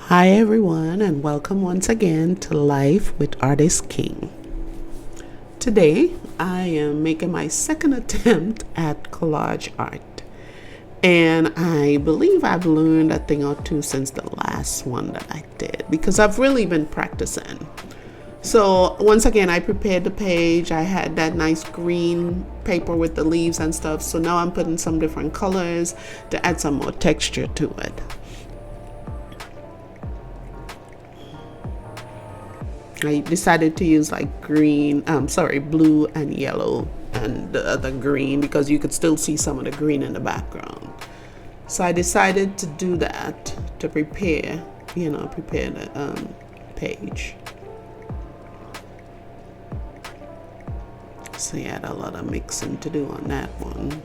Hi, everyone, and welcome once again to Life with Artist King. Today, I am making my second attempt at collage art, and I believe I've learned a thing or two since the last one that I did because I've really been practicing. So, once again, I prepared the page. I had that nice green paper with the leaves and stuff, so now I'm putting some different colors to add some more texture to it. I decided to use like blue and yellow and the other green because you could still see some of the green in the background. So I decided to do that to prepare the page. So you had a lot of mixing to do on that one.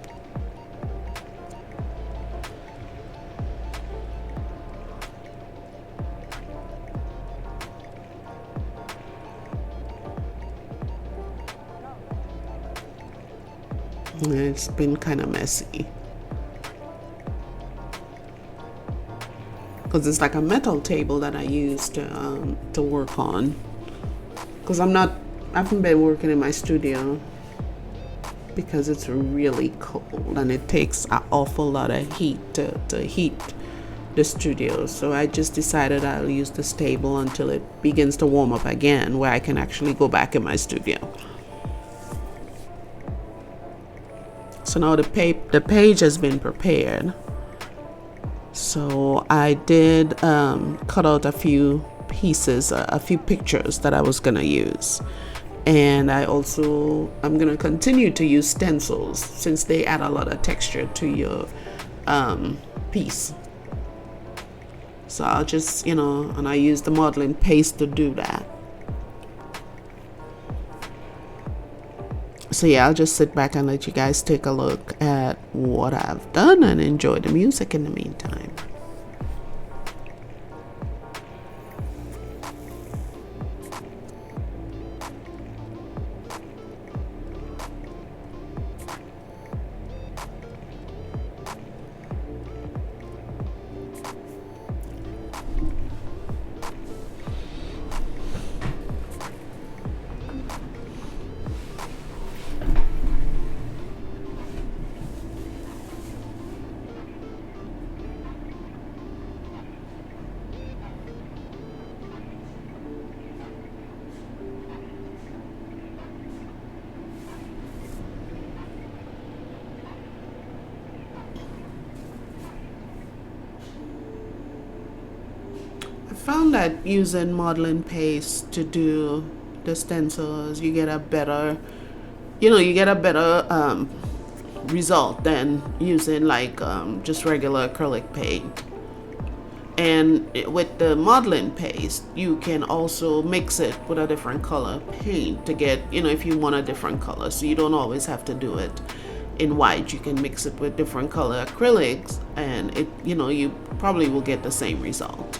It's been kind of messy because it's like a metal table that I use to work on. Because I haven't been working in my studio because it's really cold and it takes an awful lot of heat to heat the studio. So I just decided I'll use this table until it begins to warm up again, where I can actually go back in my studio. So now the page has been prepared. So I did cut out a few pieces, a few pictures that I was gonna use. And I'm gonna continue to use stencils since they add a lot of texture to your piece. So I'll just, and I use the modeling paste to do that. So yeah, I'll just sit back and let you guys take a look at what I've done and enjoy the music in the meantime. I found that using modeling paste to do the stencils, you get a better result than using just regular acrylic paint. And with the modeling paste, you can also mix it with a different color paint to get, if you want a different color. So you don't always have to do it in white. You can mix it with different color acrylics and you probably will get the same result.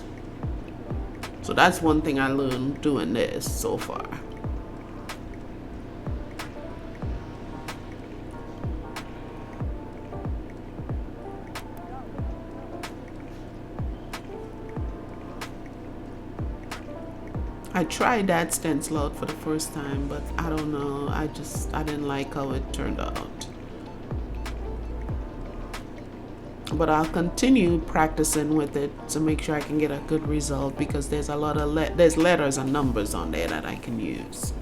So that's one thing I learned doing this so far. I tried that stencil out for the first time, but I don't know, I didn't like how it turned out. But I'll continue practicing with it to make sure I can get a good result because there's a lot of there's letters and numbers on there that I can use.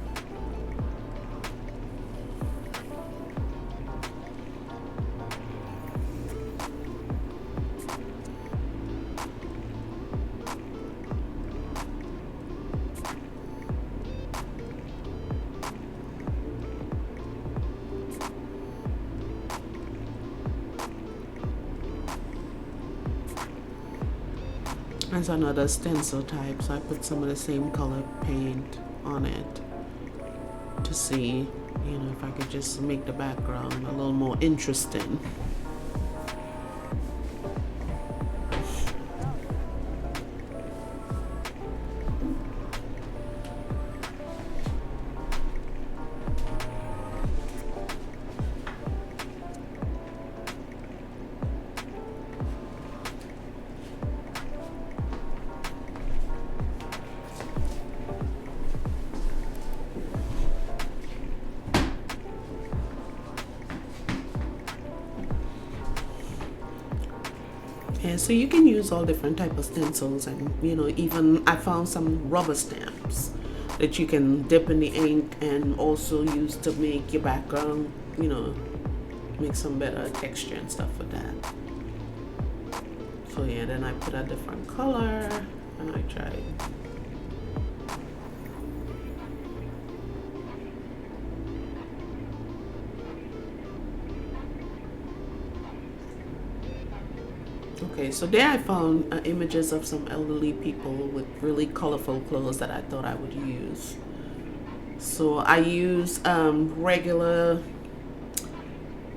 There's another stencil type, so I put some of the same color paint on it to see, if I could just make the background a little more interesting. And so you can use all different type of stencils, and even I found some rubber stamps that you can dip in the ink and also use to make your background, make some better texture and stuff with that. So yeah, then I put a different color and I tried. Okay, so there I found images of some elderly people with really colorful clothes that I thought I would use. So I use regular,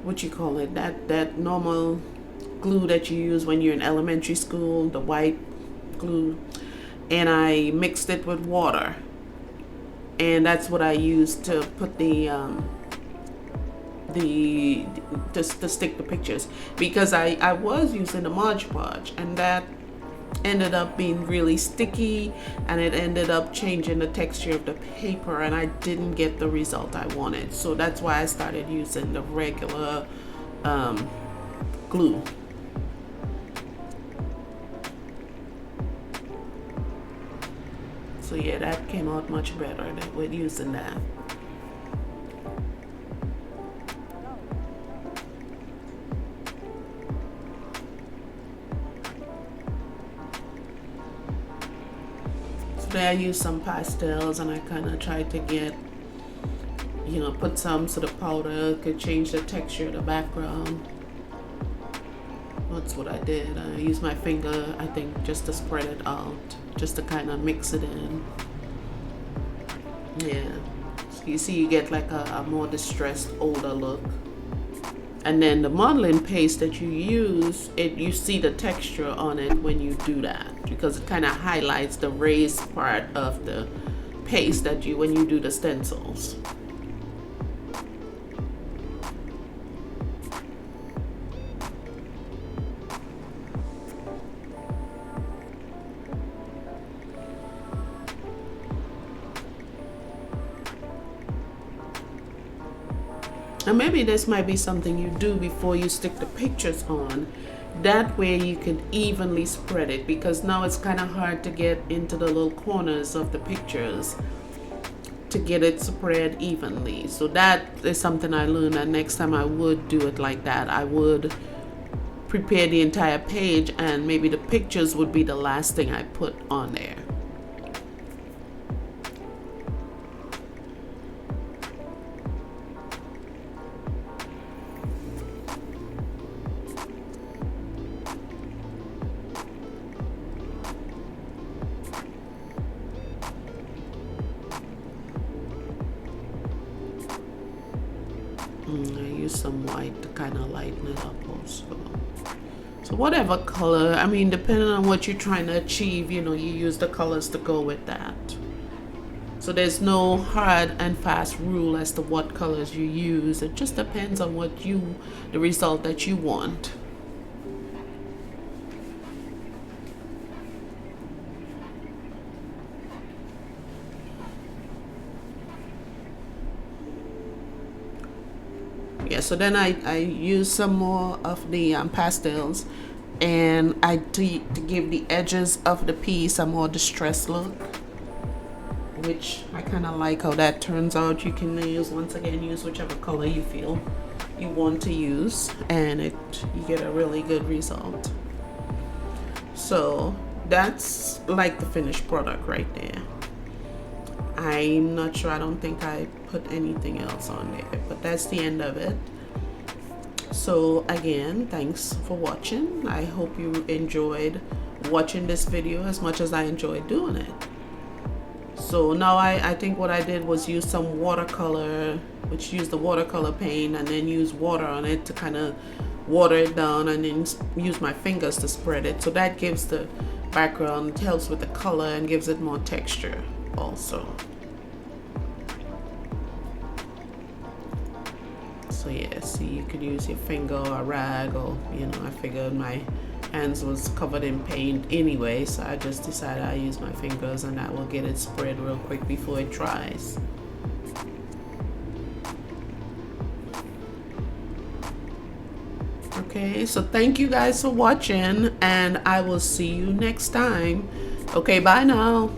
what you call it, that normal glue that you use when you're in elementary school, the white glue, and I mixed it with water, and that's what I used to put to stick the pictures, because I was using the Mod Podge, and that ended up being really sticky, and it ended up changing the texture of the paper, and I didn't get the result I wanted. So that's why I started using the regular glue. So yeah, that came out much better with using that. I used some pastels, and I kind of tried to get, put some so the powder could change the texture of the background. That's what I did. I used my finger, I think, just to spread it out, just to kind of mix it in. Yeah. So you see, you get like a more distressed, older look. And then the modeling paste that you use, you see the texture on it when you do that, because it kind of highlights the raised part of the paste when you do the stencils. And maybe this might be something you do before you stick the pictures on. That way you can evenly spread it, because now it's kind of hard to get into the little corners of the pictures to get it spread evenly. So that is something I learned, that next time I would do it like that. I would prepare the entire page, and maybe the pictures would be the last thing I put on there. I use some white to kind of lighten it up also. So whatever color, I mean, depending on what you're trying to achieve, you use the colors to go with that. So there's no hard and fast rule as to what colors you use. It just depends on the result that you want. Yeah, so then I use some more of the pastels, and to give the edges of the piece a more distressed look, which I kind of like how that turns out. You can use whichever color you feel you want to use, and you get a really good result. So that's like the finished product right there. I'm not sure, I don't think I put anything else on there, but that's the end of it. So again, thanks for watching. I hope you enjoyed watching this video as much as I enjoyed doing it. So now I think what I did was use some watercolor, which used the watercolor paint, and then use water on it to kind of water it down, and then use my fingers to spread it. So that gives the background, it helps with the color and gives it more texture also. So yeah, see, you could use your finger or a rag, or I figured my hands was covered in paint anyway, so I just decided I use my fingers, and that will get it spread real quick before it dries. Okay, so thank you guys for watching, and I will see you next time. Okay, bye now.